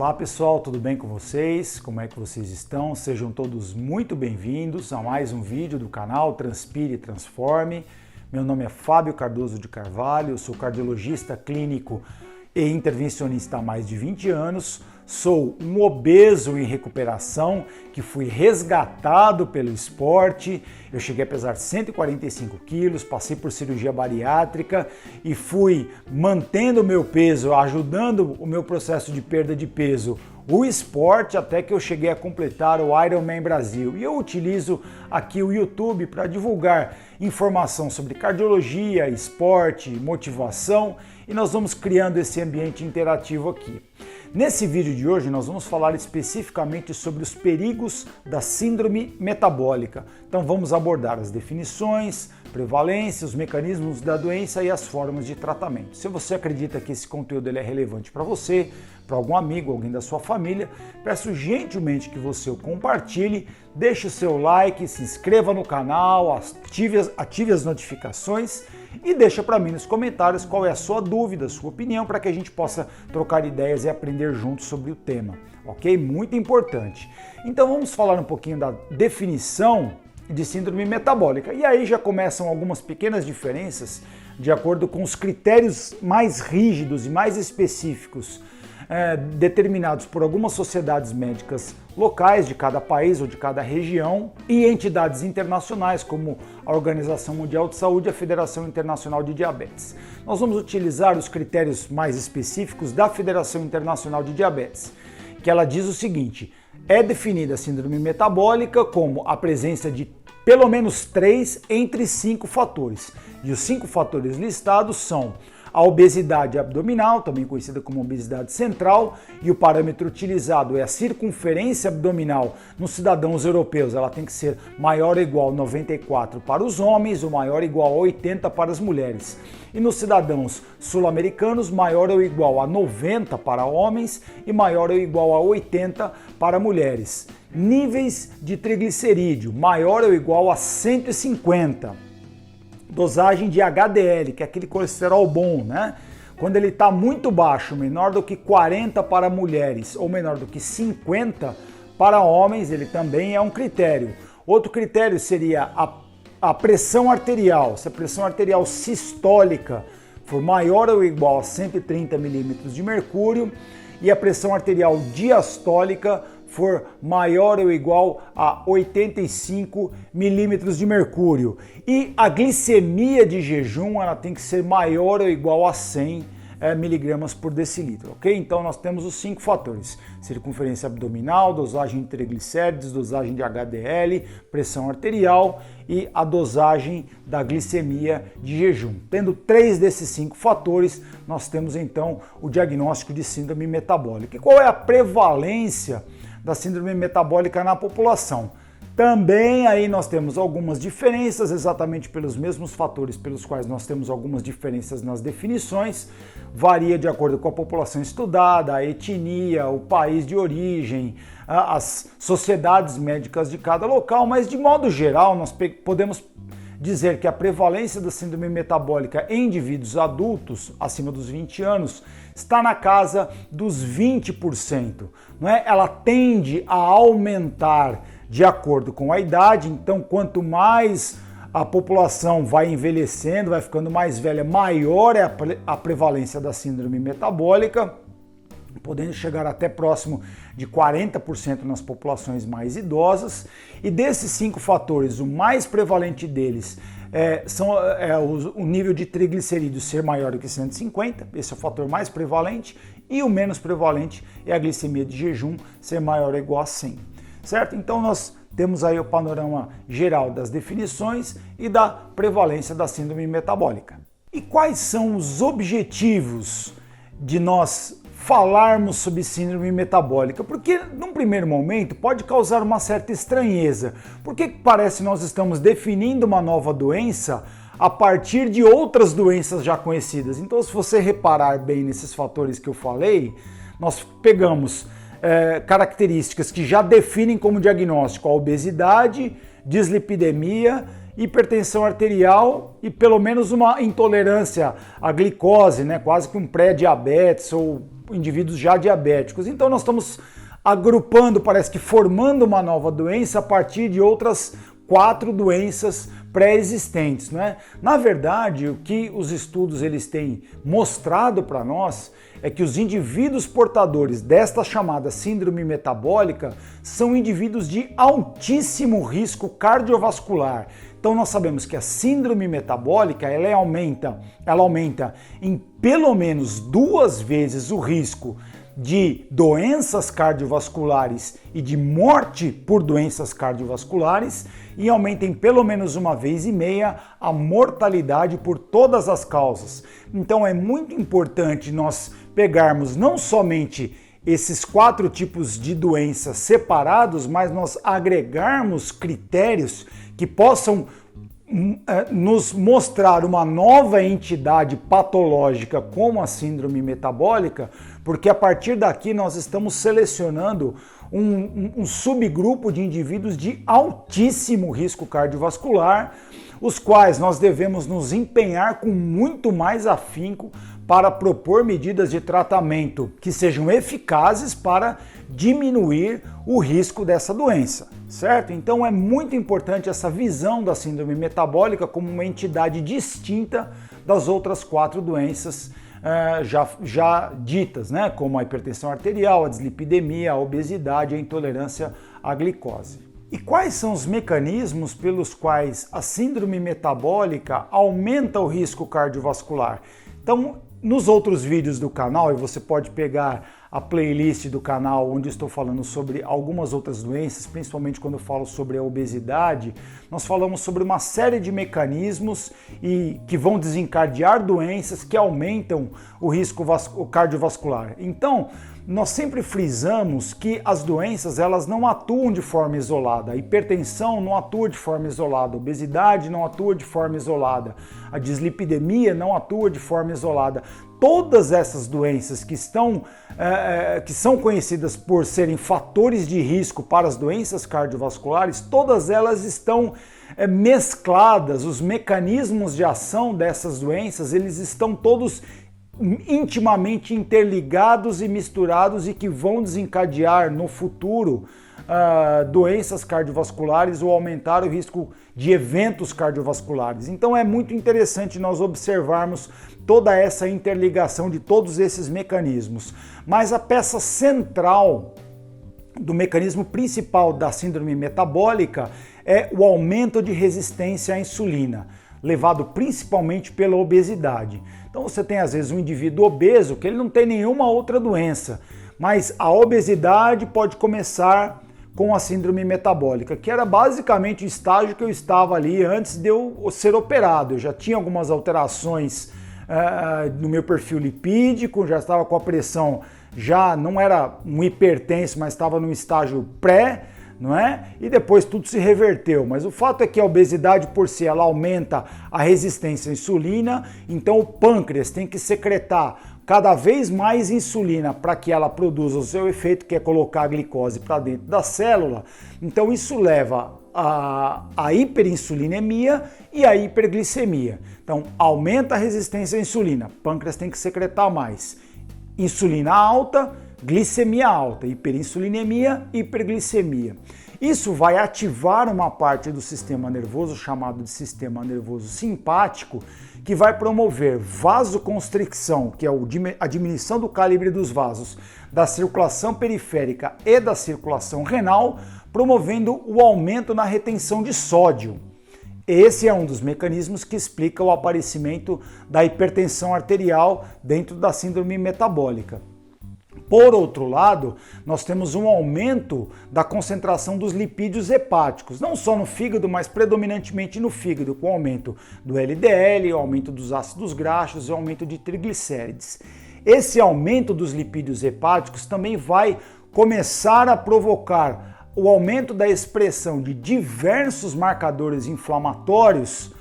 Olá pessoal, tudo bem com vocês? Como é que vocês estão? Sejam todos muito bem-vindos a mais um vídeo do canal Transpire e Transforme. Meu nome é Fábio Cardoso de Carvalho, eu sou cardiologista clínico e intervencionista há mais de 20 anos. Sou um obeso em recuperação que fui resgatado pelo esporte. Eu cheguei a pesar 145 quilos, passei por cirurgia bariátrica e fui mantendo o meu peso, ajudando o meu processo de perda de peso, o esporte, até que eu cheguei a completar o Ironman Brasil. E eu utilizo aqui o YouTube para divulgar informação sobre cardiologia, esporte, motivação, e nós vamos criando esse ambiente interativo aqui. Nesse vídeo de hoje nós vamos falar especificamente sobre os perigos da síndrome metabólica. Então vamos abordar as definições, prevalência, os mecanismos da doença e as formas de tratamento. Se você acredita que esse conteúdo é relevante para você, para algum amigo, alguém da sua família, peço gentilmente que você o compartilhe, deixe o seu like, se inscreva no canal, ative as notificações e deixa para mim nos comentários qual é a sua dúvida, a sua opinião, para que a gente possa trocar ideias e aprender juntos sobre o tema, ok? Muito importante. Então vamos falar um pouquinho da definição de síndrome metabólica. E aí já começam algumas pequenas diferenças de acordo com os critérios mais rígidos e mais específicos determinados por algumas sociedades médicas locais de cada país ou de cada região e entidades internacionais como a Organização Mundial de Saúde e a Federação Internacional de Diabetes. Nós vamos utilizar os critérios mais específicos da Federação Internacional de Diabetes, que ela diz o seguinte: é definida a síndrome metabólica como a presença de pelo menos 3 entre 5 fatores. E os 5 fatores listados são a obesidade abdominal, também conhecida como obesidade central, e o parâmetro utilizado é a circunferência abdominal. Nos cidadãos europeus ela tem que ser maior ou igual a 94 para os homens ou maior ou igual a 80 para as mulheres. E nos cidadãos sul-americanos, maior ou igual a 90 para homens e maior ou igual a 80 para mulheres. Níveis de triglicerídeo, maior ou igual a 150. Dosagem de HDL, que é aquele colesterol bom, né? Quando ele está muito baixo, menor do que 40 para mulheres ou menor do que 50 para homens, ele também é um critério. Outro critério seria a pressão arterial. Se a pressão arterial sistólica for maior ou igual a 130 milímetros de mercúrio e a pressão arterial diastólica for maior ou igual a 85 milímetros de mercúrio. E a glicemia de jejum ela tem que ser maior ou igual a 100 miligramas por decilitro, ok? Então nós temos os 5 fatores: circunferência abdominal, dosagem de triglicéridos, dosagem de HDL, pressão arterial e a dosagem da glicemia de jejum. Tendo 3 desses 5 fatores, nós temos então o diagnóstico de síndrome metabólica. E qual é a prevalência da síndrome metabólica na população? Também aí nós temos algumas diferenças, exatamente pelos mesmos fatores pelos quais nós temos algumas diferenças nas definições. Varia de acordo com a população estudada, a etnia, o país de origem, as sociedades médicas de cada local, mas de modo geral nós podemos dizer que a prevalência da síndrome metabólica em indivíduos adultos acima dos 20 anos está na casa dos 20%. Não é? Ela tende a aumentar de acordo com a idade, então quanto mais a população vai envelhecendo, vai ficando mais velha, maior é a prevalência da síndrome metabólica, podendo chegar até próximo de 40% nas populações mais idosas. E desses 5 fatores, o mais prevalente deles o nível de triglicerídeos ser maior do que 150, esse é o fator mais prevalente, e o menos prevalente é a glicemia de jejum ser maior ou igual a 100, certo? Então nós temos aí o panorama geral das definições e da prevalência da síndrome metabólica. E quais são os objetivos de nós falarmos sobre síndrome metabólica? Porque num primeiro momento pode causar uma certa estranheza. Porque parece que nós estamos definindo uma nova doença a partir de outras doenças já conhecidas. Então, se você reparar bem nesses fatores que eu falei, nós pegamos características que já definem como diagnóstico a obesidade, dislipidemia hipertensão arterial e pelo menos uma intolerância à glicose, né? Quase que um pré-diabetes ou indivíduos já diabéticos. Então nós estamos agrupando, parece que formando uma nova doença a partir de outras 4 doenças pré-existentes, né? Na verdade, o que os estudos eles têm mostrado para nós é que os indivíduos portadores desta chamada síndrome metabólica são indivíduos de altíssimo risco cardiovascular. Então nós sabemos que a síndrome metabólica ela aumenta em pelo menos 2 vezes o risco de doenças cardiovasculares e de morte por doenças cardiovasculares e aumenta em pelo menos 1,5 vezes a mortalidade por todas as causas. Então é muito importante nós pegarmos não somente esses 4 tipos de doenças separados, mas nós agregarmos critérios que possam nos mostrar uma nova entidade patológica como a síndrome metabólica, porque a partir daqui nós estamos selecionando um subgrupo de indivíduos de altíssimo risco cardiovascular, os quais nós devemos nos empenhar com muito mais afinco para propor medidas de tratamento que sejam eficazes para diminuir o risco dessa doença, certo? Então é muito importante essa visão da síndrome metabólica como uma entidade distinta das outras 4 doenças já ditas, né? Como a hipertensão arterial, a dislipidemia, a obesidade e a intolerância à glicose. E quais são os mecanismos pelos quais a síndrome metabólica aumenta o risco cardiovascular? Então, nos outros vídeos do canal, e você pode pegar a playlist do canal onde estou falando sobre algumas outras doenças, principalmente quando eu falo sobre a obesidade, nós falamos sobre uma série de mecanismos que vão desencadear doenças que aumentam o risco cardiovascular. Então, nós sempre frisamos que as doenças elas não atuam de forma isolada. A hipertensão não atua de forma isolada, a obesidade não atua de forma isolada, a dislipidemia não atua de forma isolada. Todas essas doenças que são conhecidas por serem fatores de risco para as doenças cardiovasculares, todas elas estão mescladas. Os mecanismos de ação dessas doenças, eles estão todos intimamente interligados e misturados e que vão desencadear no futuro doenças cardiovasculares ou aumentar o risco de eventos cardiovasculares. Então é muito interessante nós observarmos toda essa interligação de todos esses mecanismos. Mas a peça central do mecanismo principal da síndrome metabólica é o aumento de resistência à insulina, levado principalmente pela obesidade. Então você tem às vezes um indivíduo obeso que ele não tem nenhuma outra doença, mas a obesidade pode começar com a síndrome metabólica, que era basicamente o estágio que eu estava ali antes de eu ser operado. Eu já tinha algumas alterações no meu perfil lipídico, já estava com a pressão, já não era um hipertenso, mas estava no estágio pré, não é? E depois tudo se reverteu, mas o fato é que a obesidade por si ela aumenta a resistência à insulina, então o pâncreas tem que secretar cada vez mais insulina para que ela produza o seu efeito, que é colocar a glicose para dentro da célula. Então isso leva a hiperinsulinemia e a hiperglicemia. Então aumenta a resistência à insulina, pâncreas tem que secretar mais. Insulina alta, glicemia alta, hiperinsulinemia, hiperglicemia. Isso vai ativar uma parte do sistema nervoso chamado de sistema nervoso simpático, que vai promover vasoconstricção, que é a diminuição do calibre dos vasos, da circulação periférica e da circulação renal, promovendo o aumento na retenção de sódio. Esse é um dos mecanismos que explica o aparecimento da hipertensão arterial dentro da síndrome metabólica. Por outro lado, nós temos um aumento da concentração dos lipídios hepáticos, não só no fígado, mas predominantemente no fígado, com o aumento do LDL, o aumento dos ácidos graxos e o aumento de triglicérides. Esse aumento dos lipídios hepáticos também vai começar a provocar o aumento da expressão de diversos marcadores inflamatórios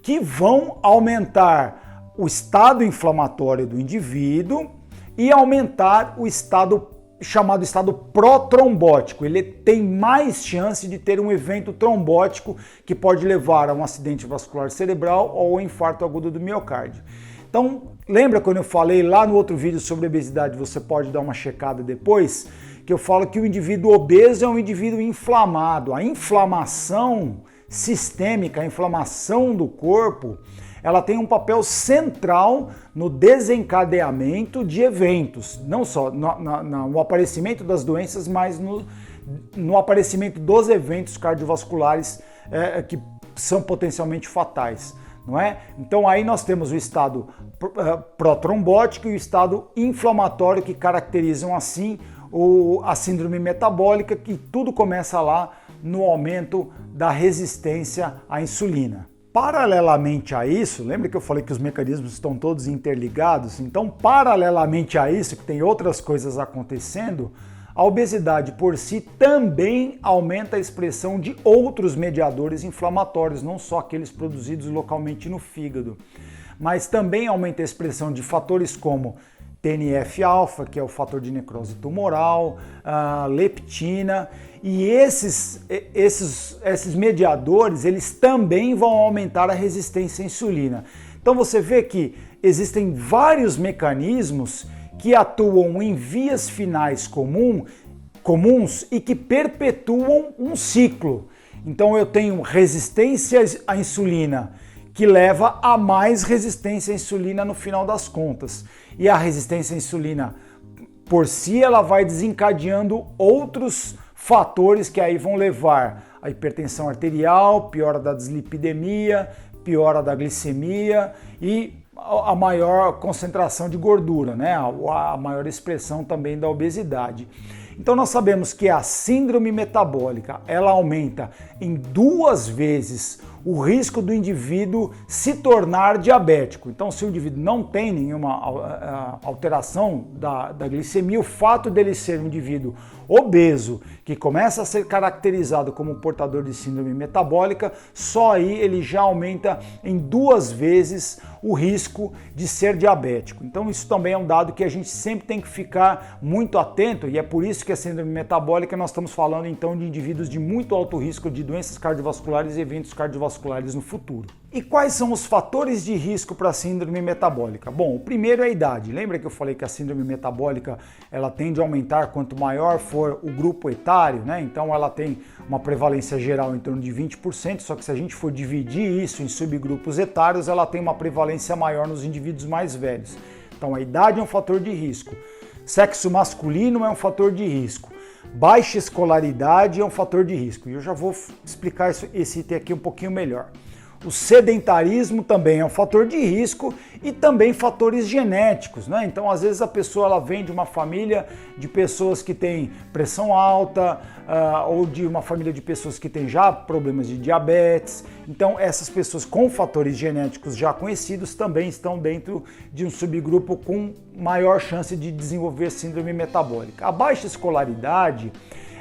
que vão aumentar o estado inflamatório do indivíduo e aumentar o estado chamado estado protrombótico. Ele tem mais chance de ter um evento trombótico que pode levar a um acidente vascular cerebral ou infarto agudo do miocárdio. Então, lembra quando eu falei lá no outro vídeo sobre obesidade, você pode dar uma checada depois, que eu falo que o indivíduo obeso é um indivíduo inflamado. A inflamação sistêmica, a inflamação do corpo, ela tem um papel central no desencadeamento de eventos, não só no aparecimento das doenças, mas no aparecimento dos eventos cardiovasculares que são potencialmente fatais, não é? Então aí nós temos o estado protrombótico e o estado inflamatório que caracterizam assim a síndrome metabólica, que tudo começa lá no aumento da resistência à insulina. Paralelamente a isso, lembra que eu falei que os mecanismos estão todos interligados? Então, paralelamente a isso, que tem outras coisas acontecendo, a obesidade por si também aumenta a expressão de outros mediadores inflamatórios, não só aqueles produzidos localmente no fígado, mas também aumenta a expressão de fatores como TNF-alfa, que é o fator de necrose tumoral, leptina, e esses mediadores, eles também vão aumentar a resistência à insulina. Então você vê que existem vários mecanismos que atuam em vias finais comuns e que perpetuam um ciclo. Então eu tenho resistência à insulina, que leva a mais resistência à insulina no final das contas. E a resistência à insulina, por si, ela vai desencadeando outros fatores que aí vão levar a hipertensão arterial, piora da dislipidemia, piora da glicemia e a maior concentração de gordura, né? A maior expressão também da obesidade. Então nós sabemos que a síndrome metabólica, ela aumenta em 2 vezes o risco do indivíduo se tornar diabético. Então, se o indivíduo não tem nenhuma alteração da glicemia, o fato dele ser um indivíduo obeso, que começa a ser caracterizado como portador de síndrome metabólica, só aí ele já aumenta em 2 vezes o risco de ser diabético. Então, isso também é um dado que a gente sempre tem que ficar muito atento, e é por isso que a síndrome metabólica nós estamos falando então de indivíduos de muito alto risco de doenças cardiovasculares e eventos cardiovasculares no futuro. E quais são os fatores de risco para a síndrome metabólica? Bom, o primeiro é a idade. Lembra que eu falei que a síndrome metabólica ela tende a aumentar quanto maior for o grupo etário, né? Então ela tem uma prevalência geral em torno de 20%, só que se a gente for dividir isso em subgrupos etários, ela tem uma prevalência maior nos indivíduos mais velhos. Então a idade é um fator de risco. Sexo masculino é um fator de risco. Baixa escolaridade é um fator de risco. E eu já vou explicar esse item aqui um pouquinho melhor. O sedentarismo também é um fator de risco e também fatores genéticos, né? Então, às vezes a pessoa ela vem de uma família de pessoas que têm pressão alta ou de uma família de pessoas que têm já problemas de diabetes. Então, essas pessoas com fatores genéticos já conhecidos também estão dentro de um subgrupo com maior chance de desenvolver síndrome metabólica. A baixa escolaridade,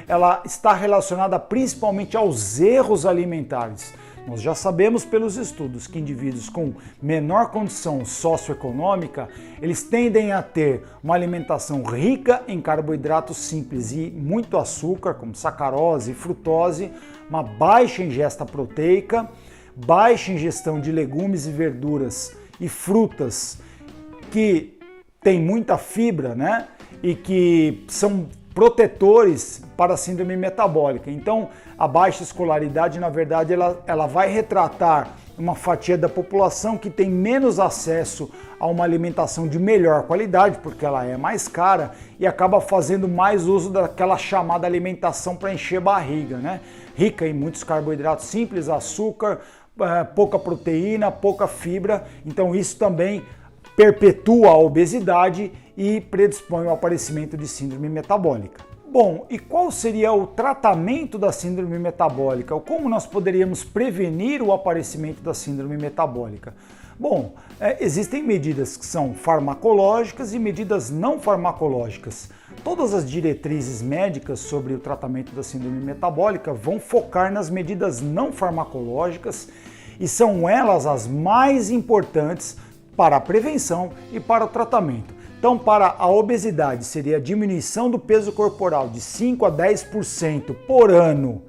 ela está relacionada principalmente aos erros alimentares. Nós já sabemos pelos estudos que indivíduos com menor condição socioeconômica, eles tendem a ter uma alimentação rica em carboidratos simples e muito açúcar, como sacarose e frutose, uma baixa ingesta proteica, baixa ingestão de legumes e verduras e frutas que tem muita fibra, né? E que são protetores para a síndrome metabólica. Então, a baixa escolaridade, na verdade, ela vai retratar uma fatia da população que tem menos acesso a uma alimentação de melhor qualidade, porque ela é mais cara e acaba fazendo mais uso daquela chamada alimentação para encher barriga, né? Rica em muitos carboidratos simples, açúcar, pouca proteína, pouca fibra. Então, isso também perpetua a obesidade e predispõe ao aparecimento de síndrome metabólica. Bom, e qual seria o tratamento da síndrome metabólica? Ou como nós poderíamos prevenir o aparecimento da síndrome metabólica? Bom, existem medidas que são farmacológicas e medidas não farmacológicas. Todas as diretrizes médicas sobre o tratamento da síndrome metabólica vão focar nas medidas não farmacológicas e são elas as mais importantes para a prevenção e para o tratamento. Então, para a obesidade, seria a diminuição do peso corporal de 5 a 10% por ano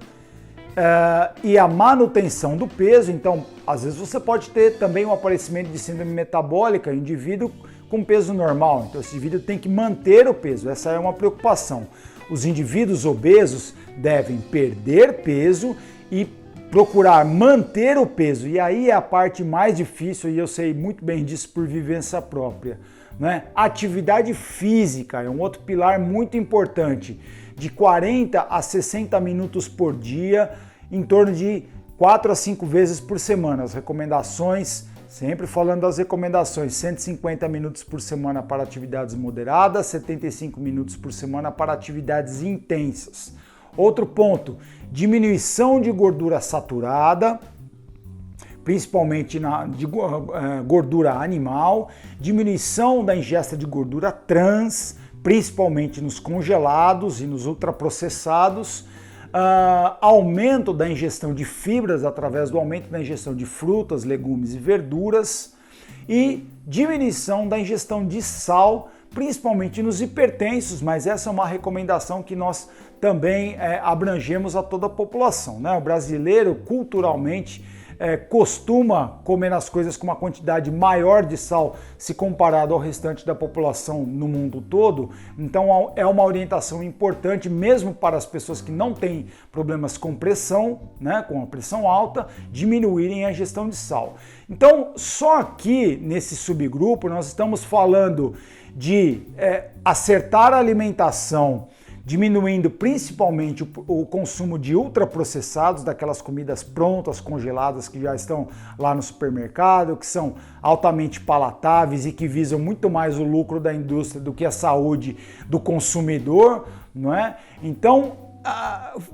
e a manutenção do peso. Então, às vezes você pode ter também um aparecimento de síndrome metabólica em indivíduo com peso normal. Então, esse indivíduo tem que manter o peso, essa é uma preocupação. Os indivíduos obesos devem perder peso e procurar manter o peso. E aí é a parte mais difícil, e eu sei muito bem disso por vivência própria, né? Atividade física é um outro pilar muito importante, de 40 a 60 minutos por dia, em torno de 4 a 5 vezes por semana. As recomendações, sempre falando das recomendações, 150 minutos por semana para atividades moderadas, 75 minutos por semana para atividades intensas. Outro ponto, diminuição de gordura saturada, principalmente de gordura animal, diminuição da ingesta de gordura trans, principalmente nos congelados e nos ultraprocessados, aumento da ingestão de fibras através do aumento da ingestão de frutas, legumes e verduras e diminuição da ingestão de sal, principalmente nos hipertensos, mas essa é uma recomendação que nós também abrangemos a toda a população, né? O brasileiro, culturalmente, costuma comer as coisas com uma quantidade maior de sal se comparado ao restante da população no mundo todo. Então é uma orientação importante mesmo para as pessoas que não têm problemas com pressão, né, com a pressão alta, diminuírem a ingestão de sal. Então só aqui nesse subgrupo nós estamos falando de acertar a alimentação, diminuindo principalmente o consumo de ultraprocessados, daquelas comidas prontas, congeladas, que já estão lá no supermercado, que são altamente palatáveis e que visam muito mais o lucro da indústria do que a saúde do consumidor, não é? Então,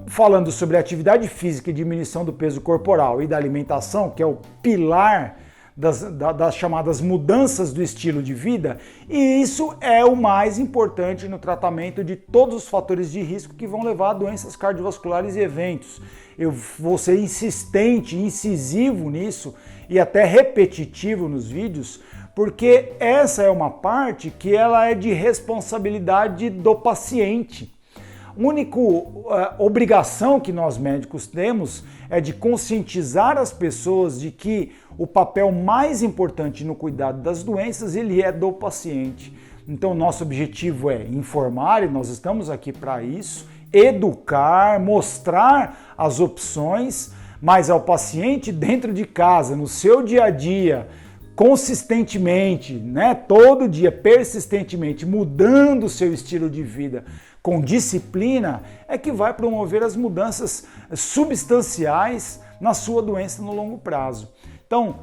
falando sobre atividade física e diminuição do peso corporal e da alimentação, que é o pilar das chamadas mudanças do estilo de vida, e isso é o mais importante no tratamento de todos os fatores de risco que vão levar a doenças cardiovasculares e eventos. Eu vou ser insistente, incisivo nisso e até repetitivo nos vídeos, porque essa é uma parte que ela é de responsabilidade do paciente. A única obrigação que nós médicos temos é de conscientizar as pessoas de que o papel mais importante no cuidado das doenças ele é do paciente. Então nosso objetivo é informar, e nós estamos aqui para isso, educar, mostrar as opções, mas ao paciente dentro de casa, no seu dia a dia, consistentemente, né, todo dia, persistentemente, mudando o seu estilo de vida com disciplina, é que vai promover as mudanças substanciais na sua doença no longo prazo. Então,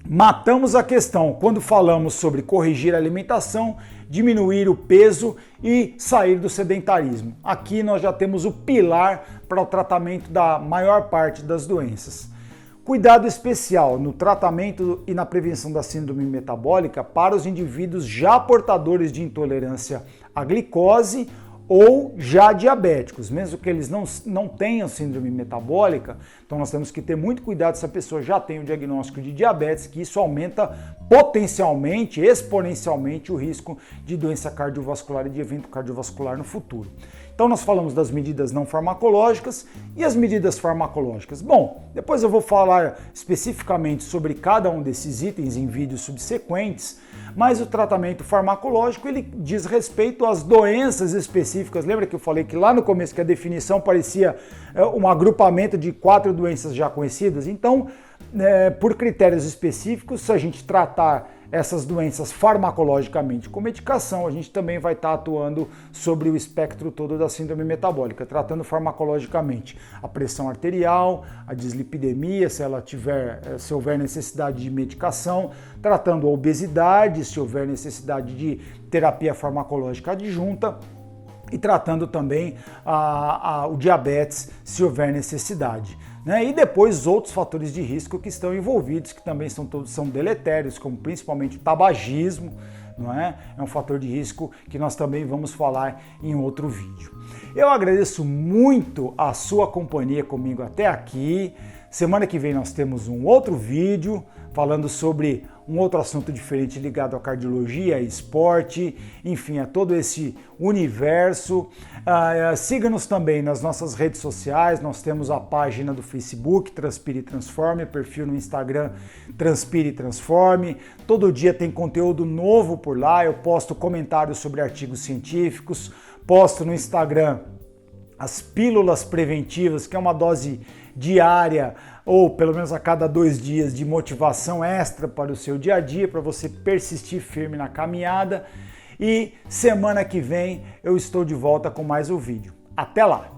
matamos a questão quando falamos sobre corrigir a alimentação, diminuir o peso e sair do sedentarismo. Aqui nós já temos o pilar para o tratamento da maior parte das doenças. Cuidado especial no tratamento e na prevenção da síndrome metabólica para os indivíduos já portadores de intolerância à glicose ou já diabéticos, mesmo que eles não tenham síndrome metabólica. Então nós temos que ter muito cuidado se a pessoa já tem o diagnóstico de diabetes, que isso aumenta potencialmente, exponencialmente o risco de doença cardiovascular e de evento cardiovascular no futuro. Então nós falamos das medidas não farmacológicas e as medidas farmacológicas. Bom, depois eu vou falar especificamente sobre cada um desses itens em vídeos subsequentes, mas o tratamento farmacológico ele diz respeito às doenças específicas. Lembra que eu falei que lá no começo que a definição parecia um agrupamento de 4 doenças já conhecidas? Então, por critérios específicos, se a gente tratar essas doenças farmacologicamente com medicação, a gente também vai estar atuando sobre o espectro todo da síndrome metabólica, tratando farmacologicamente a pressão arterial, a dislipidemia, se houver necessidade de medicação, tratando a obesidade, se houver necessidade de terapia farmacológica adjunta, e tratando também o diabetes, se houver necessidade. Né? E depois outros fatores de risco que estão envolvidos, que também são deletérios, como principalmente o tabagismo, não é? É um fator de risco que nós também vamos falar em outro vídeo. Eu agradeço muito a sua companhia comigo até aqui. Semana que vem nós temos um outro vídeo falando sobre um outro assunto diferente ligado à cardiologia, esporte, enfim, a todo esse universo. Siga-nos também nas nossas redes sociais, nós temos a página do Facebook, Transpire e Transforme, perfil no Instagram, Transpire e Transforme. Todo dia tem conteúdo novo por lá, eu posto comentários sobre artigos científicos, posto no Instagram as pílulas preventivas, que é uma dose diária ou pelo menos a cada 2 dias de motivação extra para o seu dia a dia, para você persistir firme na caminhada. E semana que vem eu estou de volta com mais um vídeo. Até lá!